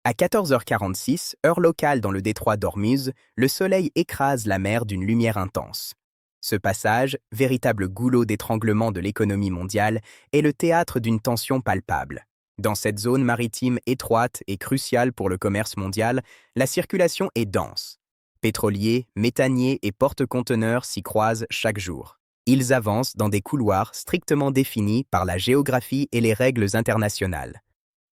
À 14h46, heure locale dans le détroit d'Ormuz, le soleil écrase la mer d'une lumière intense. Ce passage, véritable goulot d'étranglement de l'économie mondiale, est le théâtre d'une tension palpable. Dans cette zone maritime étroite et cruciale pour le commerce mondial, la circulation est dense. Pétroliers, méthaniers et porte-conteneurs s'y croisent chaque jour. Ils avancent dans des couloirs strictement définis par la géographie et les règles internationales.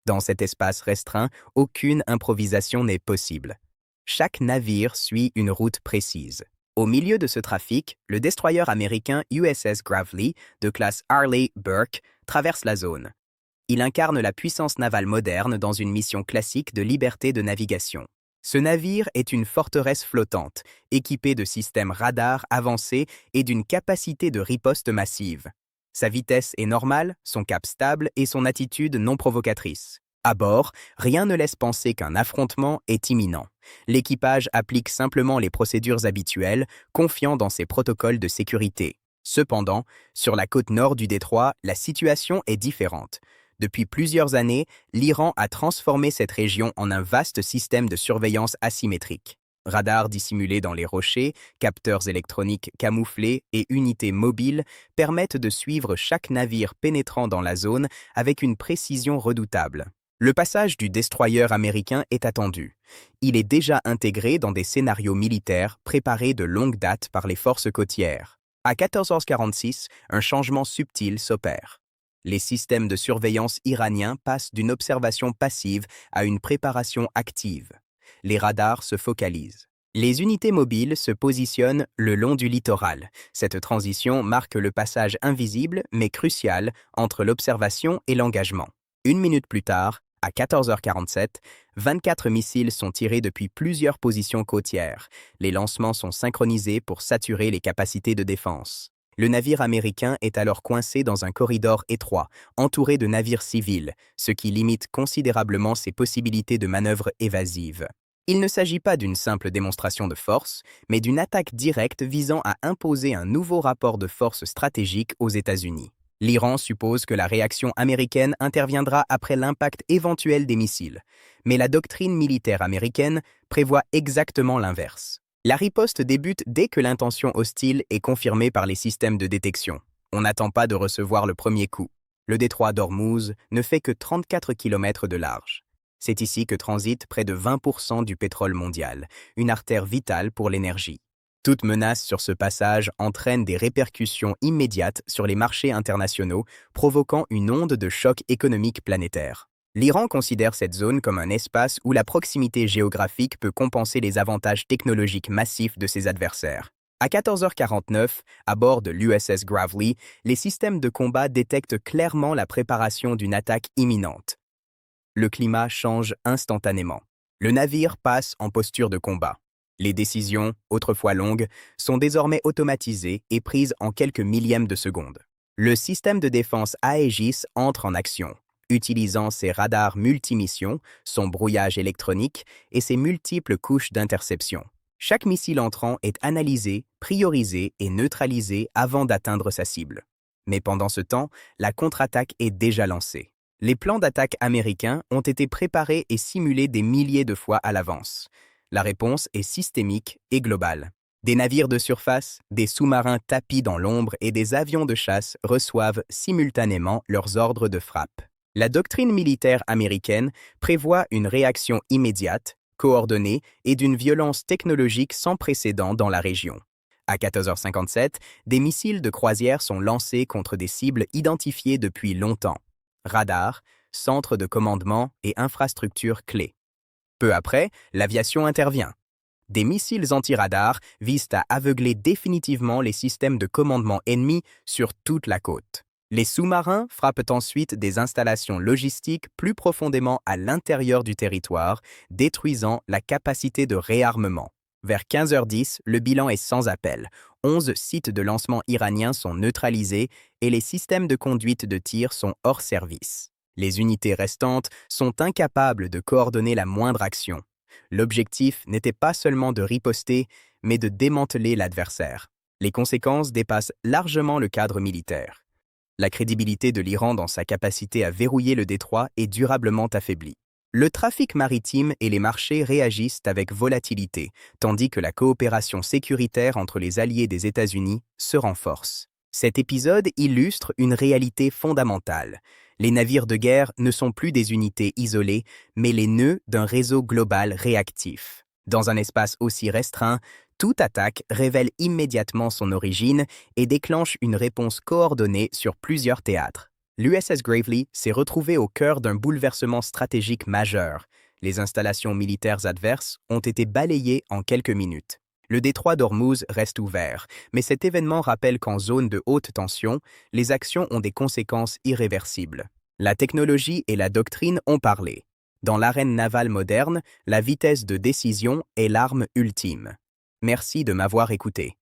Dans cet espace restreint, aucune improvisation n'est possible. Chaque navire suit une route précise. Au milieu de ce trafic, le destroyer américain USS Gravely, de classe Arleigh Burke, traverse la zone. Il incarne la puissance navale moderne dans une mission classique de liberté de navigation. Ce navire est une forteresse flottante, équipée de systèmes radars avancés et d'une capacité de riposte massive. Sa vitesse est normale, son cap stable et son attitude non provocatrice. À bord, rien ne laisse penser qu'un affrontement est imminent. L'équipage applique simplement les procédures habituelles, confiant dans ses protocoles de sécurité. Cependant, sur la côte nord du détroit, la situation est différente. Depuis plusieurs années, l'Iran a transformé cette région en un vaste système de surveillance asymétrique. Radars dissimulés dans les rochers, capteurs électroniques camouflés et unités mobiles permettent de suivre chaque navire pénétrant dans la zone avec une précision redoutable. Le passage du destroyer américain est attendu. Il est déjà intégré dans des scénarios militaires préparés de longue date par les forces côtières. À 14h46, un changement subtil s'opère. Les systèmes de surveillance iraniens passent d'une observation passive à une préparation active. Les radars se focalisent. Les unités mobiles se positionnent le long du littoral. Cette transition marque le passage invisible mais crucial entre l'observation et l'engagement. Une minute plus tard, à 14h47, 24 missiles sont tirés depuis plusieurs positions côtières. Les lancements sont synchronisés pour saturer les capacités de défense. Le navire américain est alors coincé dans un corridor étroit, entouré de navires civils, ce qui limite considérablement ses possibilités de manœuvre évasive. Il ne s'agit pas d'une simple démonstration de force, mais d'une attaque directe visant à imposer un nouveau rapport de force stratégique aux États-Unis. L'Iran suppose que la réaction américaine interviendra après l'impact éventuel des missiles, mais la doctrine militaire américaine prévoit exactement l'inverse. La riposte débute dès que l'intention hostile est confirmée par les systèmes de détection. On n'attend pas de recevoir le premier coup. Le détroit d'Ormuz ne fait que 34 km de large. C'est ici que transite près de 20% du pétrole mondial, une artère vitale pour l'énergie. Toute menace sur ce passage entraîne des répercussions immédiates sur les marchés internationaux, provoquant une onde de choc économique planétaire. L'Iran considère cette zone comme un espace où la proximité géographique peut compenser les avantages technologiques massifs de ses adversaires. À 14h49, à bord de l'USS Gravely, les systèmes de combat détectent clairement la préparation d'une attaque imminente. Le climat change instantanément. Le navire passe en posture de combat. Les décisions, autrefois longues, sont désormais automatisées et prises en quelques millièmes de seconde. Le système de défense Aegis entre en action, utilisant ses radars multimissions, son brouillage électronique et ses multiples couches d'interception. Chaque missile entrant est analysé, priorisé et neutralisé avant d'atteindre sa cible. Mais pendant ce temps, la contre-attaque est déjà lancée. Les plans d'attaque américains ont été préparés et simulés des milliers de fois à l'avance. La réponse est systémique et globale. Des navires de surface, des sous-marins tapis dans l'ombre et des avions de chasse reçoivent simultanément leurs ordres de frappe. La doctrine militaire américaine prévoit une réaction immédiate, coordonnée et d'une violence technologique sans précédent dans la région. À 14h57, des missiles de croisière sont lancés contre des cibles identifiées depuis longtemps. Radars, centres de commandement et infrastructures clés. Peu après, l'aviation intervient. Des missiles anti-radars visent à aveugler définitivement les systèmes de commandement ennemis sur toute la côte. Les sous-marins frappent ensuite des installations logistiques plus profondément à l'intérieur du territoire, détruisant la capacité de réarmement. Vers 15h10, le bilan est sans appel. 11 sites de lancement iraniens sont neutralisés et les systèmes de conduite de tir sont hors service. Les unités restantes sont incapables de coordonner la moindre action. L'objectif n'était pas seulement de riposter, mais de démanteler l'adversaire. Les conséquences dépassent largement le cadre militaire. La crédibilité de l'Iran dans sa capacité à verrouiller le détroit est durablement affaiblie. Le trafic maritime et les marchés réagissent avec volatilité, tandis que la coopération sécuritaire entre les alliés des États-Unis se renforce. Cet épisode illustre une réalité fondamentale. Les navires de guerre ne sont plus des unités isolées, mais les nœuds d'un réseau global réactif. Dans un espace aussi restreint, toute attaque révèle immédiatement son origine et déclenche une réponse coordonnée sur plusieurs théâtres. L'USS Gravely s'est retrouvée au cœur d'un bouleversement stratégique majeur. Les installations militaires adverses ont été balayées en quelques minutes. Le détroit d'Ormuz reste ouvert, mais cet événement rappelle qu'en zone de haute tension, les actions ont des conséquences irréversibles. La technologie et la doctrine ont parlé. Dans l'arène navale moderne, la vitesse de décision est l'arme ultime. Merci de m'avoir écouté.